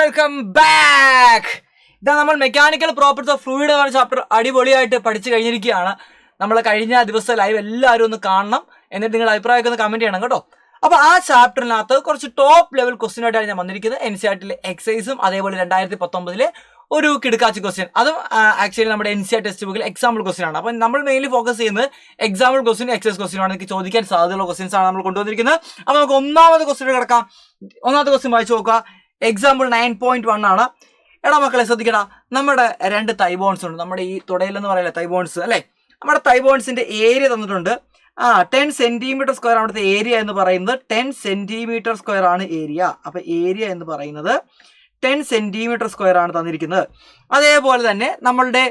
Welcome back. ഇതാ നമ്മൾ mechanical properties of fluid എന്ന ചാപ്റ്റർ അടിപൊളിയായിട്ട് പഠിച്ചു കഴിഞ്ഞിരിക്കുകയാണ്. നമ്മൾ കഴിഞ്ഞ ദിവസം ലൈവ് എല്ലാവരും ഒന്ന് കാണണം, എന്നിട്ട് നിങ്ങളുടെ അഭിപ്രായമൊക്കെ ഒന്ന് കമന്റ് ചെയ്യണം കേട്ടോ. അപ്പോൾ ആ ചാപ്റ്ററിനകത്ത് കുറച്ച് ടോപ്പ് ലെവൽ ക്വസ്റ്റ്യൻ ആയിട്ടാണ് ഞാൻ വന്നിരിക്കുന്നത്. NCERT എക്സൈസും അതേപോലെ 2019 ഒരു കിടക്കാച്ചി ക്വസ്റ്റ്യൻ, അതും ആക്ച്വലി നമ്മുടെ NCERT ടെക്സ്റ്റ് ബുക്കിൽ എക്സാമ്പിൾ ക്വസ്റ്റ്യൻ ആണ്. അപ്പം നമ്മൾ മെയിൻലി ഫോക്കസ് ചെയ്യുന്നത് എക്സാമ്പിൾ ക്വസ്റ്റ്യൻ, എക്സൈസ് ക്വസ്റ്റ്യൻ ആണ്. എനിക്ക് ചോദിക്കാൻ സാധ്യതയുള്ള ക്വസ്റ്റ്യൻസ് ആണ് നമ്മൾ കൊണ്ടുവന്നിരിക്കുന്നത്. അപ്പോൾ നമുക്ക് ഒന്നാമത്തെ ക്വസ്റ്റ്യൻ കിടക്കാം. ഒന്നാമത്തെ ക്വസ്റ്റ്യൻ വായിച്ചു നോക്കുക. എക്സാമ്പിൾ 9.1 ആണ്. എടാ മക്കളെ ശ്രദ്ധിക്കടാ, നമ്മുടെ രണ്ട് തൈബോൺസ് ഉണ്ട്. നമ്മുടെ ഈ തുടയിലെന്ന് പറയില്ല തൈബോൺസ് അല്ലേ, നമ്മുടെ തൈബോൺസിന്റെ ഏരിയ തന്നിട്ടുണ്ട്. 10 സെന്റിമീറ്റർ സ്ക്വയർ ആണ് അവിടുത്തെ ഏരിയ എന്ന് പറയുന്നത്. 10 സെന്റിമീറ്റർ സ്ക്വയർ ആണ് ഏരിയ. അപ്പൊ ഏരിയ എന്ന് പറയുന്നത് 10 സെന്റിമീറ്റർ സ്ക്വയർ ആണ് തന്നിരിക്കുന്നത്. അതേപോലെ തന്നെ നമ്മളുടെ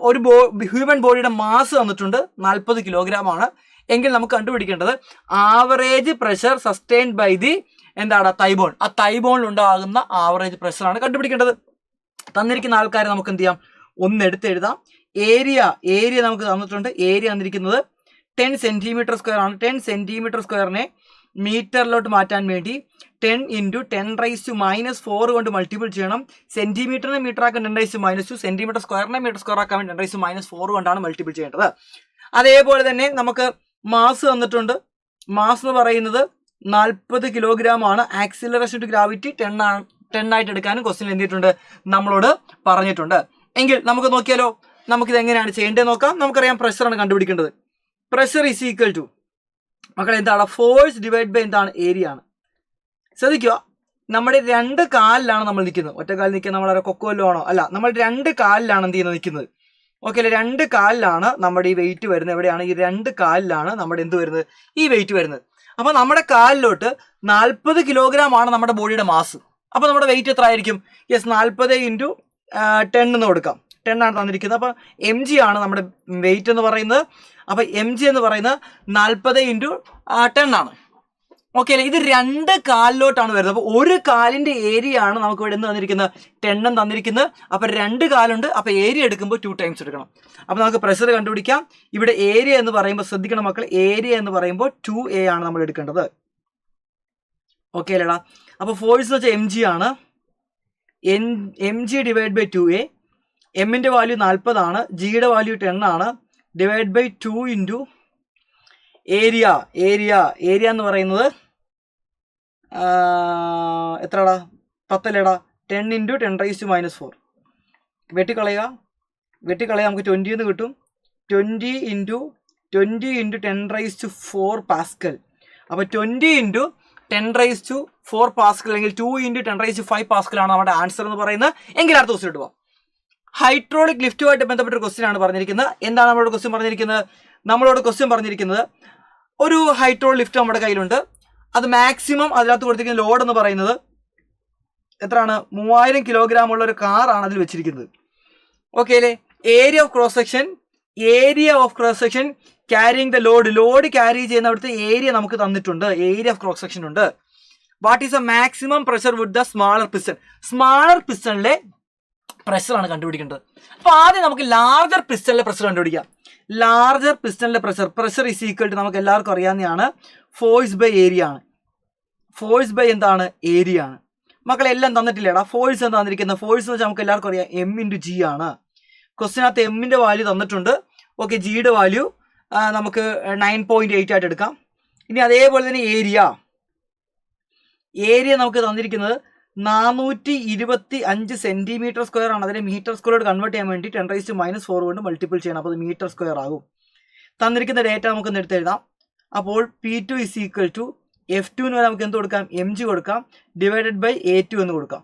ഒരു ഹ്യൂമൻ ബോഡിയുടെ മാസ് തന്നിട്ടുണ്ട് 40 കിലോഗ്രാം ആണ്. എങ്കിൽ നമുക്ക് കണ്ടുപിടിക്കേണ്ടത് average pressure sustained by the എന്താണ് തൈബോൺ. ആ തൈബോണിൽ ഉണ്ടാകുന്ന ആവറേജ് പ്രഷറാണ് കണ്ടുപിടിക്കേണ്ടത്. തന്നിരിക്കുന്ന ആൾക്കാരെ നമുക്ക് എന്ത് ചെയ്യാം, ഒന്ന് എടുത്തെഴുതാം. ഏരിയ നമുക്ക് തന്നിട്ടുണ്ട്. ഏരിയ തന്നിരിക്കുന്നത് 10 സെന്റിമീറ്റർ സ്ക്വയർ ആണ്. 10 സെന്റിമീറ്റർ സ്ക്വയറിനെ മീറ്ററിലോട്ട് മാറ്റാൻ വേണ്ടി 10 × 10⁻⁴ കൊണ്ട് മൾട്ടിപ്പിൾ ചെയ്യണം. സെന്റിമീറ്ററിനെ മീറ്റർ ആക്കാൻ 10⁻², സെന്റിമീറ്റർ സ്ക്വയറിനെ മീറ്റർ സ്ക്വയർ ആക്കാൻ വേണ്ടി 10⁻⁴ കൊണ്ടാണ് മൾട്ടിപ്പിൾ ചെയ്യേണ്ടത്. അതേപോലെ തന്നെ നമുക്ക് മാസ് തന്നിട്ടുണ്ട്. മാസ് എന്ന് പറയുന്നത് 40 കിലോഗ്രാം ആണ്. ആക്സിലറേഷൻ ടു ഗ്രാവിറ്റി 10 ആയിട്ട് എടുക്കാനും ക്വസ്റ്റ്യൻ എന്തിട്ടുണ്ട് നമ്മളോട് പറഞ്ഞിട്ടുണ്ട്. എങ്കിൽ നമുക്ക് നോക്കിയാലോ, നമുക്കിത് എങ്ങനെയാണ് ചെയ്യേണ്ടത് നോക്കാം. നമുക്കറിയാം പ്രഷറാണ് കണ്ടുപിടിക്കേണ്ടത്. പ്രഷർ ഈസ് ഈക്വൽ ടു മക്കളെ എന്താണ്, ഫോഴ്സ് ഡിവൈഡ് ബൈ എന്താണ്, ഏരിയ ആണ്. ശ്രദ്ധിക്കുക, നമ്മുടെ രണ്ട് കാലിലാണ് നമ്മൾ നിൽക്കുന്നത്. ഒറ്റ കാലിൽ നിൽക്കുക നമ്മളെ കൊക്കോല്ലോ ആണോ? അല്ല, നമ്മൾ രണ്ട് കാലിലാണ് എന്ത് ചെയ്യുന്നത്, നിൽക്കുന്നത്. ഓക്കെ അല്ലേ, രണ്ട് കാലിലാണ് നമ്മുടെ ഈ വെയിറ്റ് വരുന്നത്. എവിടെയാണ്? ഈ രണ്ട് കാലിലാണ് നമ്മുടെ എന്ത് വരുന്നത്, ഈ വെയിറ്റ് വരുന്നത്. അപ്പൊ നമ്മുടെ കാലിലോട്ട് 40 കിലോഗ്രാം ആണ് നമ്മുടെ ബോഡിയുടെ മാസ്. അപ്പൊ നമ്മുടെ വെയിറ്റ് എത്ര ആയിരിക്കും? യെസ്, 40 × 10 എന്ന് കൊടുക്കാം. 10 ആണ് തന്നിരിക്കുന്നത്. അപ്പൊ mg ആണ് നമ്മുടെ വെയിറ്റ് എന്ന് പറയുന്നത്. അപ്പൊ mg എന്ന് പറയുന്നത് 40 × 10 ആണ്. ഓക്കെ അല്ലേ, ഇത് രണ്ട് കാലിലോട്ടാണ് വരുന്നത്. അപ്പൊ ഒരു കാലിന്റെ ഏരിയ ആണ് നമുക്ക് ഇവിടെ എന്ത് തന്നിരിക്കുന്നത്, 10 തന്നിരിക്കുന്നത്. അപ്പൊ രണ്ട് കാലുണ്ട്. അപ്പൊ ഏരിയ എടുക്കുമ്പോൾ 2 ടൈംസ് എടുക്കണം. അപ്പൊ നമുക്ക് പ്രഷർ കണ്ടുപിടിക്കാം. ഇവിടെ ഏരിയ എന്ന് പറയുമ്പോൾ ശ്രദ്ധിക്കണം മക്കൾ, ഏരിയ എന്ന് പറയുമ്പോൾ 2a ആണ് നമ്മൾ എടുക്കേണ്ടത്. ഓക്കെ അല്ലേടാ. അപ്പൊ ഫോഴ്സ് എന്ന് വെച്ചാൽ mg ആണ്. mg divide by 2a. എമ്മിന്റെ വാല്യൂ 40 ആണ്. ജിയുടെ വാല്യൂ 10 ആണ്. ഡിവൈഡ് ബൈ 2 × ഏരിയ എന്ന് പറയുന്നത് എത്രടാ, 10 അല്ലേടാ. 10 × 10⁻⁴. വെട്ടിക്കളയുക. നമുക്ക് 20 എന്ന് കിട്ടും. 20 × 10⁻⁴ പാസ്കൽ. അപ്പൊ 20 × 10⁻⁴ പാസ്കൽ അല്ലെങ്കിൽ 2 × 10⁵ പാസ്കൽ ആണ് നമ്മുടെ ആൻസർ എന്ന് പറയുന്നത്. എങ്കിൽ അടുത്ത ക്വസ്റ്റ്യൻ ഇട്ട് പോവാം. ഹൈഡ്രോളിക് ലിഫ്റ്റുമായിട്ട് ബന്ധപ്പെട്ട ക്വസ്റ്റ്യൻ ആണ് പറഞ്ഞിരിക്കുന്നത്. എന്താണ് നമ്മളോട് ക്വസ്റ്റ്യൻ പറഞ്ഞിരിക്കുന്നത്? ഒരു ഹൈഡ്രോളിക് ലിഫ്റ്റ് നമ്മുടെ കയ്യിലുണ്ട്. അത് മാക്സിമം അതിനകത്ത് കൊടുത്തിരിക്കുന്ന ലോഡ് എന്ന് പറയുന്നത് എത്രയാണ്? 3000 കിലോഗ്രാം ഉള്ള ഒരു കാറാണ് അതിൽ വെച്ചിരിക്കുന്നത്. ഓക്കെ അല്ലേ. Area of cross section carrying the load carry ചെയ്യുന്ന അവിടുത്തെ ഏരിയ നമുക്ക് തന്നിട്ടുണ്ട്. ഏരിയ ഓഫ് ക്രോസ് സെക്ഷൻ ഉണ്ട്. What is a maximum pressure with the smaller പിസ്റ്റണിലെ പ്രഷറാണ് കണ്ടുപിടിക്കേണ്ടത്. അപ്പൊ ആദ്യം നമുക്ക് ലാർജർ പിസ്റ്റണിലെ പ്രഷർ കണ്ടുപിടിക്കാം. ലാർജർ പിസ്റ്റണിലെ പ്രഷർ ഈസ് ഈക്വൽ ടു നമുക്ക് എല്ലാവർക്കും അറിയാവുന്നതാണ് ഫോഴ്സ് ബൈ ഏരിയ ആണ്. ഫോഴ്സ് ബൈ എന്താണ്, ഏരിയ ആണ്. മക്കളെ എല്ലാം തന്നിട്ടില്ലേടാ. ഫോഴ്സ് എന്താ തന്നിരിക്കുന്നത്? ഫോഴ്സ് എന്ന് വെച്ചാൽ നമുക്ക് എല്ലാവർക്കും അറിയാം m × g ആണ്. ക്വസ്റ്റിനകത്ത് എമ്മിന്റെ വാല്യൂ തന്നിട്ടുണ്ട്. ഓക്കെ, ജിയുടെ വാല്യൂ നമുക്ക് 9.8 ആയിട്ട് എടുക്കാം. ഇനി അതേപോലെ തന്നെ ഏരിയ നമുക്ക് തന്നിരിക്കുന്നത് 425 സെന്റിമീറ്റർ സ്ക്വയർ ആണ്. അതിനെ മീറ്റർ സ്ക്വയറോട് കൺവേർട്ട് ചെയ്യാൻ വേണ്ടി 10⁻⁴ കൊണ്ട് മൾട്ടിപ്പിൾ ചെയ്യണം. അപ്പോൾ അത് മീറ്റർ സ്ക്വയർ ആകും. തന്നിരിക്കുന്ന ഡേറ്റ നമുക്കൊന്ന് എടുത്തെഴുതാം. അപ്പോൾ P2 is equal to F2 എന്ന് നമുക്ക് എന്ത് കൊടുക്കാം, mg കൊടുക്കാം. ഡിവൈഡഡ് ബൈ A2 എന്ന് കൊടുക്കാം.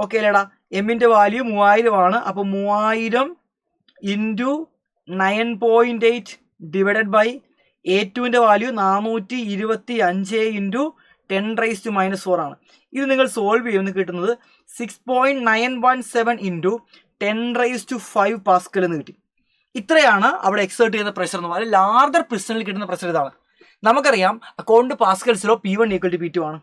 ഓക്കെ അല്ലേടാ. എമ്മിന്റെ വാല്യൂ 3000 ആണ്. അപ്പോൾ 3000 × 9.8 ഡിവൈഡഡ് ബൈ A2ന്റെ വാല്യൂ 425 × 10⁻⁴ ആണ്. ഇത് നിങ്ങൾ സോൾവ് ചെയ്യുമെന്ന് കിട്ടുന്നത് 6.917 × 10⁵ പാസ്കൽ എന്ന് കിട്ടി. ഇത്രയാണ് അവിടെ എക്സേർട്ട് ചെയ്യുന്ന പ്രഷർ എന്ന് പറയുന്നത്. ലാർജർ പിസ്റ്റണിൽ കിട്ടുന്ന പ്രഷർ ഇതാണ്. നമുക്കറിയാം അക്കോർഡിംഗ് ടു പാസ്കൽസിലോ P1 ഈക്വൽ ടു P2 ആണ്.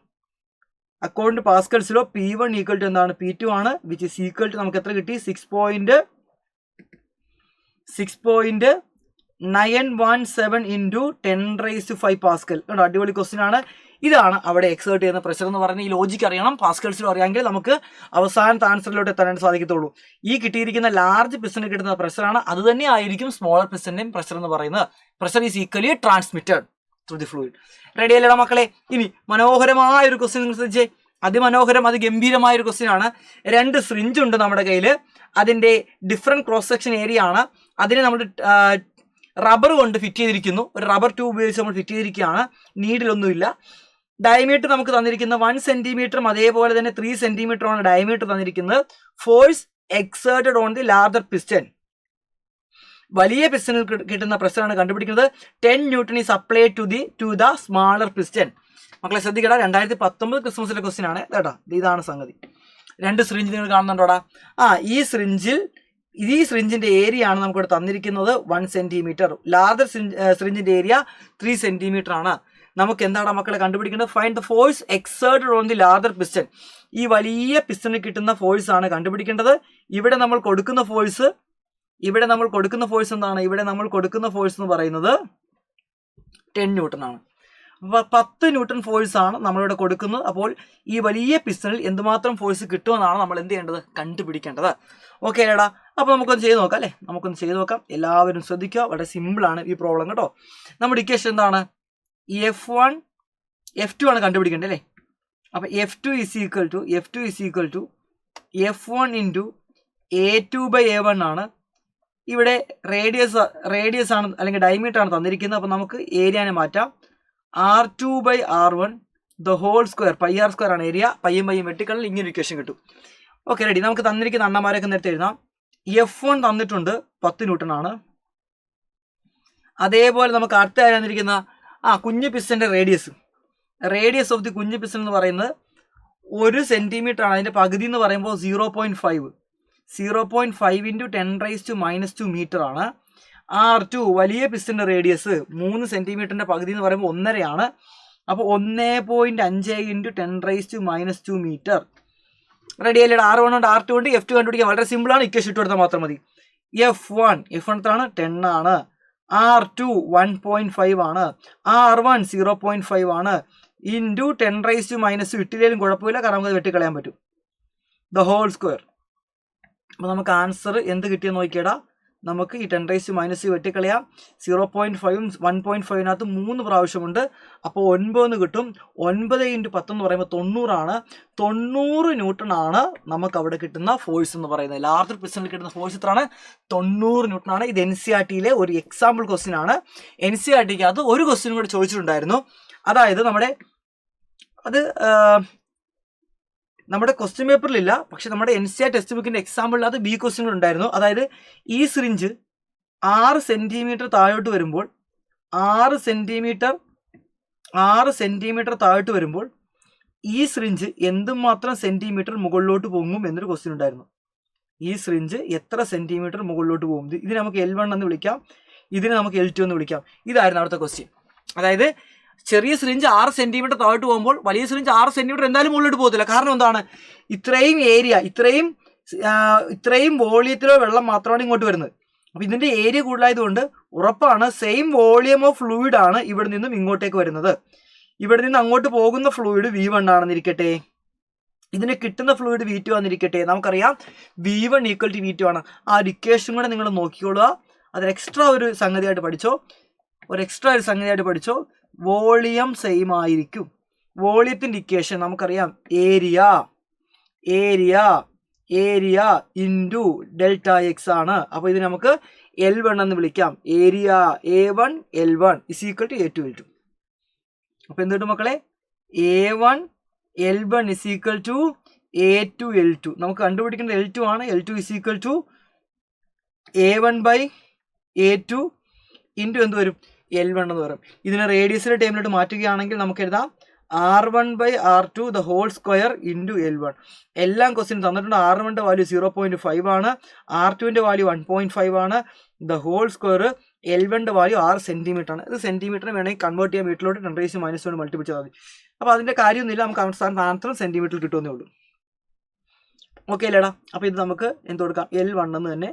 അക്കോർഡിംഗ് ടു പാസ്കൽസിലോ P1 ഈക്വൽ ടു എന്താണ്, P2 ആണ്. വിച്ച് ഈസ് ഈക്വൽ ടു നമുക്ക് എത്ര കിട്ടി, 6.917 × 10⁵ പാസ്കൽ. അടിപൊളി ക്വസ്റ്റ്യൻ ആണ്. ഇതാണ് അവിടെ എക്സേർട്ട് ചെയ്യുന്ന പ്രഷർ എന്ന് പറയുന്നത്. ഈ ലോജിക്ക് അറിയണം, പാസ്കൽസിലും അറിയാമെങ്കിൽ നമുക്ക് അവസാനത്തെ ആൻസറിലോട്ട് എത്താനായിട്ട് സാധിക്കത്തുള്ളൂ. ഈ കിട്ടിയിരിക്കുന്ന ലാർജ് പിസ്റ്റന് കിട്ടുന്ന പ്രഷറാണ്, അത് തന്നെ ആയിരിക്കും സ്മോളർ പിസ്റ്റന്റെയും പ്രഷർ എന്ന് പറയുന്നത്. Pressure is equally transmitted through the fluid. Ready അല്ലേടാ മക്കളെ? ഇനി മനോഹരമായ ഒരു ക്വസ്റ്റ്യൻ നിങ്ങൾ ശ്രദ്ധിച്ചേ, അതിമനോഹരം, അതിഗംഭീരമായ ഒരു ക്വസ്റ്റ്യൻ ആണ്. 2 സിറിഞ്ച് ഉണ്ട് നമ്മുടെ കയ്യിൽ, അതിന്റെ ഡിഫറെന്റ് ക്രോസ് സെക്ഷൻ ഏരിയ ആണ്. അതിനെ നമ്മൾ റബ്ബർ കൊണ്ട് ഫിറ്റ് ചെയ്തിരിക്കുന്നു, ഒരു റബ്ബർ ട്യൂബ് ഉപയോഗിച്ച് നമ്മൾ ഫിറ്റ് ചെയ്തിരിക്കുകയാണ്, നീഡിലൊന്നുമില്ല. ഡയമീറ്റർ നമുക്ക് തന്നിരിക്കുന്ന 1 സെന്റിമീറ്ററും അതേപോലെ തന്നെ 3 സെന്റിമീറ്ററുമാണ് ഡയമീറ്റർ തന്നിരിക്കുന്നത്. Force exerted on the larger piston, വലിയ പിസ്റ്റനിൽ കിട്ടുന്ന പ്രഷറാണ് കണ്ടുപിടിക്കുന്നത്. 10 newton is applied to the smaller piston. മക്കളെ ശ്രദ്ധിക്കടാ, 2019 ക്രിസ്മസിലെ ക്വസ്റ്റ്യൻ ആണ് കേട്ടോ. ഇതാണ് സംഗതി. 2 സിറിഞ്ച് നിങ്ങൾ കാണുന്നുണ്ടോടാ? ഈ സിറിഞ്ചിന്റെ ഏരിയ ആണ് നമുക്കിവിടെ തന്നിരിക്കുന്നത് 1 സെന്റിമീറ്റർ. ലാർജർ സിറിഞ്ചിന്റെ ഏരിയ 3 സെന്റിമീറ്റർ ആണ്. നമുക്ക് എന്താണ് മക്കളെ കണ്ടുപിടിക്കുന്നത്? Find the force exerted on the larger piston. ഈ വലിയ പിസ്റ്റണിൽ കിട്ടുന്ന ഫോഴ്സ് ആണ് കണ്ടുപിടിക്കേണ്ടത്. ഇവിടെ നമ്മൾ കൊടുക്കുന്ന ഫോഴ്സ് എന്താണ്? ഇവിടെ നമ്മൾ കൊടുക്കുന്ന ഫോഴ്സ് എന്ന് പറയുന്നത് 10 ന്യൂട്ടൺ ആണ്. 10 ന്യൂട്ടൺ ഫോഴ്സ് ആണ് നമ്മളിവിടെ കൊടുക്കുന്നത്. അപ്പോൾ ഈ വലിയ പിസ്റ്റണിൽ എന്തുമാത്രം ഫോഴ്സ് കിട്ടുമെന്നാണ് നമ്മൾ എന്ത് ചെയ്യേണ്ടത്? കണ്ടുപിടിക്കേണ്ടത്. ഓക്കെ ഏടാ? അപ്പോൾ നമുക്കൊന്ന് ചെയ്ത് നോക്കാം അല്ലേ? നമുക്കൊന്ന് ചെയ്ത് നോക്കാം. എല്ലാവരും ശ്രദ്ധിക്കുക, വളരെ സിമ്പിളാണ് ഈ പ്രോബ്ലം കേട്ടോ. നമ്മുടെ ഇക്വേഷൻ എന്താണ്? F1 F2 ആണ് കണ്ടുപിടിക്കേണ്ടത് അല്ലേ? അപ്പോൾ F2 is equal to F1 into A2/A1 ആണ്. ഇവിടെ റേഡിയസ് ആണ് അല്ലെങ്കിൽ ഡയമീറ്റർ ആണ് തന്നിരിക്കുന്നത്. അപ്പോൾ നമുക്ക് ഏരിയനെ മാറ്റാം. R2/R1 the whole square, πr² ആണ് ഏരിയ. പയ്യും വെട്ടിക്കളിൽ ഇങ്ങനെ ഇക്വേഷൻ കിട്ടും. Okay ready. നമുക്ക് തന്നിരിക്കുന്ന അണ്ണന്മാരെയൊക്കെ നേരത്തെ എഴുതാം. F1 തന്നിട്ടുണ്ട് 10 ന്യൂട്ടൺ ആണ്. അതേപോലെ നമുക്ക് അടുത്ത തന്നിരിക്കുന്ന കുഞ്ഞു പിസ്റ്റന്റെ റേഡിയസ് ഓഫ് ദി കുഞ്ഞു പിസ്റ്റൻ എന്ന് പറയുന്നത് 1 സെന്റിമീറ്റർ ആണ്. അതിന്റെ പകുതി എന്ന് പറയുമ്പോൾ 0.5 ഇൻറ്റു 10⁻⁻² മീറ്റർ ആണ്. R2 വലിയ പിസ്റ്റന്റെ റേഡിയസ് 3 സെന്റിമീറ്ററിന്റെ പകുതി എന്ന് പറയുമ്പോൾ 1.5 ആണ്. അപ്പോൾ 1.5 ഇൻറ്റു 10⁻⁻² മീറ്റർ. റെഡി അല്ലേ? R1 ഉണ്ട്, R2 ഉണ്ട്, F2 കണ്ടുപിടിക്കാൻ വളരെ സിമ്പിൾ ആണ്. ഇക്വേഷൻ ഇട്ട് കൊടുത്താൽ മാത്രം മതി. F1 എത്രയാണ്? 10 ആണ്. R2 1.5 ആണ്. R1 0.5 ആണ്. ഇൻറ്റു 10⁻⁻² ഇട്ടില്ലേലും കുഴപ്പമില്ല, കാരണം നമുക്ക് വെട്ടിക്കളയാൻ പറ്റും. The whole square. അപ്പോൾ നമുക്ക് ആൻസർ എന്ത് കിട്ടിയെന്ന് നോക്കിയടാ. നമുക്ക് ഈ 10⁻⁻² വെട്ടിക്കളയാം. 0.5ഉം 1.5നകത്ത് 3 പ്രാവശ്യമുണ്ട്. അപ്പോൾ 9 കിട്ടും. 9 ഇൻറ്റു 10 എന്ന് പറയുമ്പോൾ 90 ആണ്. 90 ന്യൂട്ടൺ ആണ് നമുക്ക് അവിടെ കിട്ടുന്ന ഫോഴ്സ് എന്ന് പറയുന്നത്. ലാർജർ പിസ്റ്റണിൽ കിട്ടുന്ന ഫോഴ്സ് എത്രയാണ്? 90 ന്യൂട്ടൺ ആണ്. ഇത് NCERT-ലെ ഒരു എക്സാമ്പിൾ ക്വസ്റ്റ്യൻ ആണ്. NCERT-ക്കകത്ത് ഒരു ക്വസ്റ്റ്യൻ കൂടെ ചോദിച്ചിട്ടുണ്ടായിരുന്നു. അതായത് നമ്മുടെ ക്വസ്റ്റ്യൻ പേപ്പറിലില്ല, പക്ഷെ നമ്മുടെ NCERT ടെക്സ്റ്റ് ബുക്കിന്റെ എക്സാമ്പിളിനകത്ത് ബി ക്വസ്റ്റ്യൻ ഉണ്ടായിരുന്നു. അതായത് ഈ സിറിഞ്ച് 6 സെന്റിമീറ്റർ താഴോട്ട് വരുമ്പോൾ 6 സെന്റിമീറ്റർ താഴോട്ട് വരുമ്പോൾ ഈ സിറിഞ്ച് എന്തുമാത്രം സെന്റിമീറ്റർ മുകളിലോട്ട് പോകും എന്നൊരു ക്വസ്റ്റ്യൻ ഉണ്ടായിരുന്നു. ഈ സിറിഞ്ച് എത്ര സെന്റിമീറ്റർ മുകളിലോട്ട് പോകും? ഇതിനെ നമുക്ക് L1 എന്ന് വിളിക്കാം, ഇതിനെ നമുക്ക് L2 എന്ന് വിളിക്കാം. ഇതായിരുന്നു അവിടുത്തെ ക്വസ്റ്റ്യൻ. അതായത് ചെറിയ സിറിഞ്ച് 6 സെന്റിമീറ്റർ താഴോട്ട് പോകുമ്പോൾ വലിയ സിറിഞ്ച് 6 സെന്റിമീറ്റർ എന്തായാലും മുകളിലോട്ട് പോകത്തില്ല. കാരണം എന്താണ്? ഇത്രയും ഏരിയ, ഇത്രയും വോളിയത്തിലോ വെള്ളം മാത്രമാണ് ഇങ്ങോട്ട് വരുന്നത്. അപ്പോൾ ഇതിന്റെ ഏരിയ കൂടുതലായതുകൊണ്ട് ഉറപ്പാണ് സെയിം വോളിയം ഓഫ് ഫ്ലൂയിഡ് ആണ് ഇവിടെ നിന്നും ഇങ്ങോട്ടേക്ക് വരുന്നത്. ഇവിടെ നിന്ന് അങ്ങോട്ട് പോകുന്ന ഫ്ലൂയിഡ് V1 ആണെന്നിരിക്കട്ടെ, ഇതിന് കിട്ടുന്ന ഫ്ലൂയിഡ് V2 ആണെന്നിരിക്കട്ടെ. നമുക്കറിയാം V1 = V2 ആണ്. ആ ഇക്വേഷൻ കൂടെ നിങ്ങൾ നോക്കിക്കോളുക. അതൊരു എക്സ്ട്രാ ഒരു സംഗതിയായിട്ട് പഠിച്ചോ. വോളിയം സെയിം ആയിരിക്കും. വോളിയത്തിന്റെ ഇക്വേഷൻ നമുക്കറിയാം, ഏരിയ ഇൻറ്റു ΔX ആണ്. അപ്പോൾ ഇത് നമുക്ക് L1 എന്ന് വിളിക്കാം. Area A1 L1 = A2 L2. അപ്പോൾ എന്ത് കിട്ടും മക്കളെ? A1 L1 = A2 L2. നമുക്ക് കണ്ടുപിടിക്കേണ്ടത് L2 ആണ്. L2 = A1/A2 ഇൻറ്റു എന്ത് വരും? L1 എന്ന് പറയും. ഇതിനെ റേഡിയസിന്റെ ടൈമിലോട്ട് മാറ്റുകയാണെങ്കിൽ നമുക്ക് എഴുതാം R1/R2 the whole square into L1. എല്ലാം ക്വസ്റ്റ്യൻ തന്നിട്ടുണ്ട്. R1ന്റെ വാല്യൂ 0.5 ആണ്, R2ന്റെ വാല്യൂ 1.5 ആണ്. ദ ഹോൾ സ്ക്വയർ L1ന്റെ വാല്യൂ 6 സെന്റിമീറ്റർ ആണ്. ഇത് സെന്റിമീറ്ററിന് വേണമെങ്കിൽ കൺവേർട്ട് ചെയ്യാൻ വീട്ടിലോട്ട് 10⁻⁻² മൾട്ടിപ്പിച്ചാൽ മതി. അപ്പോൾ അതിന്റെ കാര്യമൊന്നുമില്ല, നമുക്ക് അവസാനം ആൻസർ സെന്റിമീറ്ററിൽ കിട്ടുമെന്നേ ഉള്ളൂ. ഓക്കെ അല്ലേടാ? അപ്പോൾ ഇത് നമുക്ക് എന്ത് കൊടുക്കാം? L1 എന്ന് തന്നെ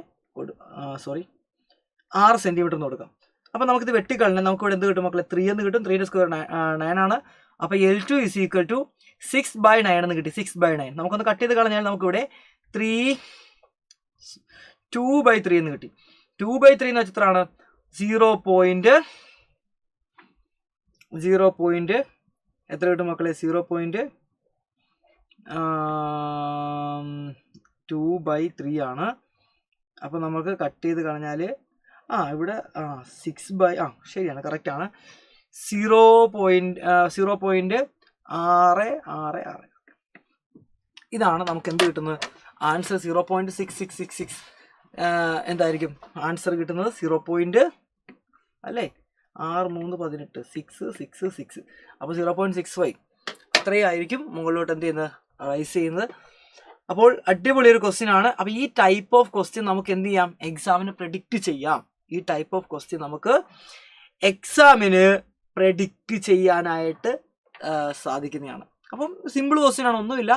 6 സെന്റിമീറ്റർ എന്ന് കൊടുക്കാം. അപ്പോൾ നമുക്കിത് വെട്ടിക്കളഞ്ഞാൽ നമുക്ക് ഇവിടെ എന്ത് കിട്ടും മക്കളെ? 3 എന്ന് കിട്ടും. 3ന്റെ സ്ക്വയർ 9 ആണ്. അപ്പോൾ L2 ഈസ് ഈക്വൽ ടു 6/9 എന്ന് കിട്ടി. 6/9 നമുക്കൊന്ന് കട്ട് ചെയ്ത് കളഞ്ഞാൽ നമുക്കിവിടെ 2/3 എന്ന് കിട്ടി. 2/3 എന്ന് വെച്ചാൽ എത്രയാണ്? 0. എത്ര കിട്ടും മക്കളെ? 0.2/3 ആണ്. അപ്പോൾ നമുക്ക് കട്ട് ചെയ്ത് കളഞ്ഞാൽ ഇവിടെ 6 ശരിയാണ്, കറക്റ്റാണ്. 0.666. ഇതാണ് നമുക്ക് എന്ത് കിട്ടുന്നത്? ആൻസർ 0.6666. എന്തായിരിക്കും ആൻസർ കിട്ടുന്നത്? 0. അല്ലേ? 6×3 18 6. അപ്പോൾ 0.65 അത്രയും ആയിരിക്കും മുകളിലോട്ട് എന്ത് ചെയ്യുന്നത്? റൈസ് ചെയ്യുന്നത്. അപ്പോൾ അടിപൊളി ഒരു ക്വസ്റ്റ്യൻ ആണ്. അപ്പോൾ ഈ ടൈപ്പ് ഓഫ് ക്വസ്റ്റ്യൻ നമുക്ക് എന്ത് ചെയ്യാം? എക്സാമിന് പ്രെഡിക്റ്റ് ചെയ്യാം. ഈ ടൈപ്പ് ഓഫ് ക്വസ്റ്റ്യൻ നമുക്ക് എക്സാമിന് പ്രെഡിക്റ്റ് ചെയ്യാനായിട്ട് സാധിക്കുന്നതാണ്. അപ്പം സിമ്പിൾ ക്വസ്റ്റ്യൻ ആണ്, ഒന്നുമില്ല.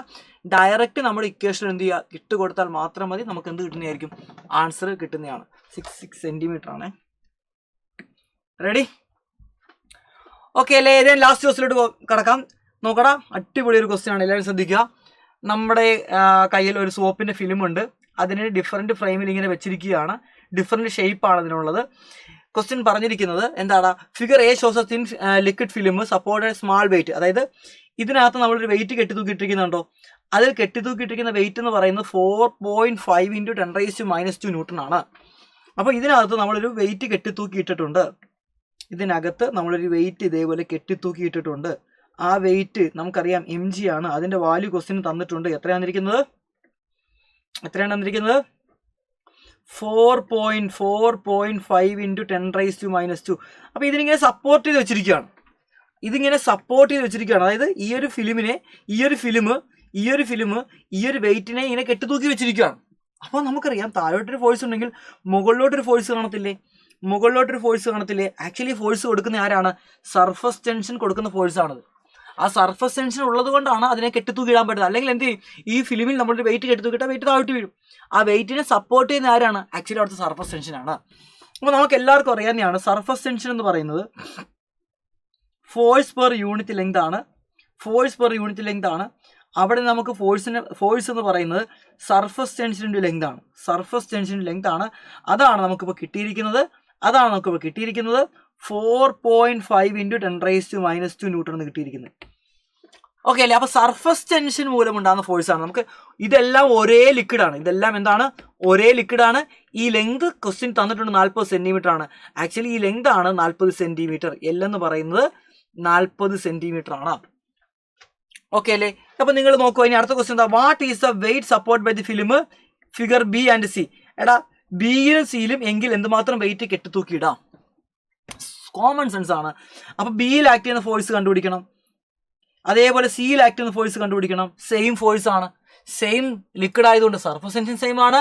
ഡയറക്റ്റ് നമ്മുടെ ഇക്വേഷൻ എന്ത് ചെയ്യുക? ഇട്ട് കൊടുത്താൽ മാത്രം മതി, നമുക്ക് എന്ത് കിട്ടുന്നതായിരിക്കും? ആൻസർ കിട്ടുന്നതാണ്. 6 സെൻറ്റിമീറ്റർ ആണ്. റെഡി? ഓക്കെ അല്ലേ? ഏതെങ്കിലും ലാസ്റ്റ് ക്വസ്റ്റ്യനിലോട്ട് കിടക്കാം. നോക്കടാ, അടിപൊളി ഒരു ക്വസ്റ്റ്യൻ ആണ്, എല്ലാവരും ശ്രദ്ധിക്കുക. നമ്മുടെ കയ്യിൽ ഒരു സോപ്പിൻ്റെ ഫിലിം ഉണ്ട്. അതിന് ഡിഫറെൻറ്റ് ഫ്രെയിമിൽ ഇങ്ങനെ വെച്ചിരിക്കുകയാണ്. ഡിഫറെൻറ്റ് ഷേപ്പാണ് അതിനുള്ളത്. ക്വസ്റ്റ്യൻ പറഞ്ഞിരിക്കുന്നത് എന്താണ്? Figure a shows a thin liquid film supported small weight. അതായത് ഇതിനകത്ത് നമ്മളൊരു വെയിറ്റ് കെട്ടിത്തൂക്കിയിട്ടിരിക്കുന്നുണ്ടോ? അതിൽ കെട്ടിത്തൂക്കിയിട്ടിരിക്കുന്ന വെയിറ്റ് എന്ന് പറയുന്നത് 4.5 × 10⁻² ന്യൂട്ടൺ ആണ്. അപ്പോൾ ഇതിനകത്ത് നമ്മളൊരു വെയിറ്റ് കെട്ടിത്തൂക്കിയിട്ടിട്ടുണ്ട്. ഇതിനകത്ത് നമ്മളൊരു വെയിറ്റ് ഇതേപോലെ കെട്ടിത്തൂക്കിയിട്ടിട്ടുണ്ട്. ആ വെയിറ്റ് നമുക്കറിയാം mg ആണ്. അതിൻ്റെ വാല്യൂ ക്വസ്റ്റ്യൻ തന്നിട്ടുണ്ട്. എത്രയാണ് തന്നിരിക്കുന്നത്? 4.5 × 10⁻². അപ്പോൾ ഇതിനിങ്ങനെ സപ്പോർട്ട് ചെയ്ത് വെച്ചിരിക്കുകയാണ്. അതായത് ഈ ഒരു ഫിലിമിനെ, ഈ ഒരു വെയിറ്റിനെ ഇങ്ങനെ കെട്ടിത്തൂക്കി വെച്ചിരിക്കുകയാണ്. അപ്പോൾ നമുക്കറിയാം താഴോട്ടൊരു ഫോഴ്സ് ഉണ്ടെങ്കിൽ മുകളിലോട്ടൊരു ഫോഴ്സ് കാണത്തില്ലേ? ആക്ച്വലി ഫോഴ്സ് കൊടുക്കുന്ന ആരാണ്? സർഫസ് ടെൻഷൻ കൊടുക്കുന്ന ഫോഴ്സാണത്. ആ സർഫസ് ടെൻഷൻ ഉള്ളത് കൊണ്ടാണ് അതിനെ കെട്ടിത്തൂക്കി ഇടാൻ പറ്റുന്നത്. അല്ലെങ്കിൽ എന്ത് ചെയ്യും? ഈ ഫിലിമിൽ നമ്മളൊരു വെയിറ്റ് കെട്ടിത്തൂക്കിയിട്ടാൽ വെയിറ്റ് താഴോട്ട് വീഴും. ആ വെയിറ്റിനെ സപ്പോർട്ട് ചെയ്യുന്ന ആരാണ്? ആക്ച്വലി അവിടുത്തെ സർഫസ് ടെൻഷനാണ്. അപ്പോൾ നമുക്ക് എല്ലാവർക്കും അറിയാവുന്നതാണ് സർഫസ് ടെൻഷൻ എന്ന് പറയുന്നത് ഫോഴ്സ് പെർ യൂണിറ്റ് ലെങ്ത് ആണ്. അവിടെ നമുക്ക് ഫോഴ്സ് എന്ന് പറയുന്നത് സർഫസ് ടെൻഷൻ്റെ ലെങ്ത് ആണ്. അതാണ് നമുക്കിപ്പോൾ കിട്ടിയിരിക്കുന്നത്. 4.5 × 10⁻² ന്യൂട്ടൺ എന്ന് കിട്ടിയിരിക്കുന്നത്. ഓക്കെ അല്ലേ? അപ്പോൾ സർഫസ് ടെൻഷൻ മൂലം ഉണ്ടാകുന്ന ഫോഴ്സാണ്. നമുക്ക് ഇതെല്ലാം ഒരേ ലിക്വിഡാണ്. ഒരേ ലിക്വിഡാണ്. ഈ ലെങ്ത് ക്വസ്റ്റ്യൻ തന്നിട്ടുണ്ട് 40 സെൻറ്റിമീറ്റർ ആണ്. ആക്ച്വലി ഈ ലെങ്ത് ആണ് 40 സെൻറ്റിമീറ്റർ. എൽ എന്ന് പറയുന്നത് 40 സെൻറ്റിമീറ്റർ ആണ്. ഓക്കെ അല്ലേ? അപ്പോൾ നിങ്ങൾ നോക്കുക, ഇനി അടുത്ത ക്വസ്റ്റ്യൻ എന്താ? What is the weight support by the film figure B and C? എടാ, ബിയിലും സിയിലും എങ്കിൽ എന്തുമാത്രം വെയിറ്റ് കെട്ടിത്തൂക്കിയിടാം? കോമൺ സെൻസ് ആണ്. അപ്പോൾ ബിയിൽ ആക്ട് ചെയ്യുന്ന ഫോഴ്സ് കണ്ടുപിടിക്കണം, അതേപോലെ സിയിൽ ആക്ട് ചെയ്യുന്ന ഫോഴ്സ് കണ്ടുപിടിക്കണം. സെയിം ഫോഴ്സ് ആണ്, സെയിം ലിക്വിഡ് ആയതുകൊണ്ട് സർഫസ് ടെൻഷൻ സെയിം ആണ്,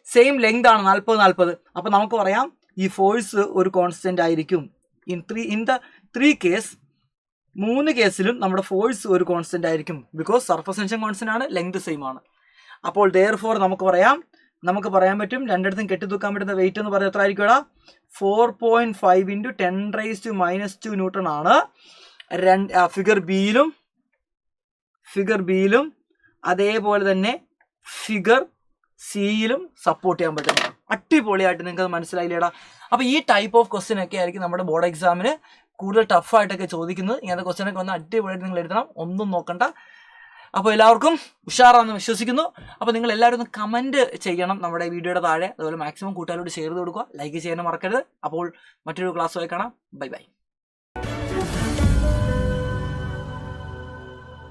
സെയിം ലെങ്ത് ആണ് 40. അപ്പോൾ നമുക്ക് പറയാം ഈ ഫോഴ്സ് ഒരു കോൺസ്റ്റന്റ് ആയിരിക്കും. ഇൻ ദ 3 കേസ്, 3 കേസിലും നമ്മുടെ ഫോഴ്സ് ഒരു കോൺസ്റ്റന്റ് ആയിരിക്കും. ബിക്കോസ് സർഫസ് ടെൻഷൻ കോൺസ്റ്റന്റ് ആണ്, ലെങ്ത് സെയിം ആണ്. അപ്പോൾ therefore നമുക്ക് പറയാൻ പറ്റും രണ്ടിടത്തും കെട്ടിത്തൂക്കാൻ പറ്റുന്ന വെയിറ്റ് എന്ന് പറയുന്നത് എത്ര ആയിരിക്കും? 4.5 × 10⁻² ന്യൂട്ടൺ ആണ് ഫിഗർ ബിയിലും അതേപോലെ തന്നെ ഫിഗർ സിയിലും സപ്പോർട്ട് ചെയ്യാൻ പറ്റും. അടിപൊളിയായിട്ട് നിങ്ങൾക്ക് മനസ്സിലായില്ലേടാ? അപ്പോൾ ഈ ടൈപ്പ് ഓഫ് ക്വസ്റ്റ്യൻ ഒക്കെ ആയിരിക്കും നമ്മുടെ ബോർഡ് എക്സാമിന് കൂടുതൽ ടഫായിട്ടൊക്കെ ചോദിക്കുന്നത്. ഇങ്ങനത്തെ ക്വസ്റ്റ്യനൊക്കെ വന്ന് അടിപൊളിയായിട്ട് നിങ്ങൾ എഴുതണം, ഒന്നും നോക്കണ്ട. അപ്പോൾ എല്ലാവർക്കും ഉഷാറാണെന്ന് വിശ്വസിക്കുന്നു. അപ്പോൾ നിങ്ങൾ എല്ലാവരും ഒന്ന് കമൻറ്റ് ചെയ്യണം നമ്മുടെ വീഡിയോയുടെ താഴെ. അതുപോലെ മാക്സിമം കൂട്ടുകാരോട് ഷെയർ ചെയ്ത് കൊടുക്കുക, ലൈക്ക് ചെയ്യാനും മറക്കരുത്. അപ്പോൾ മറ്റൊരു ക്ലാസ്സുമായി കാണാം. ബൈ.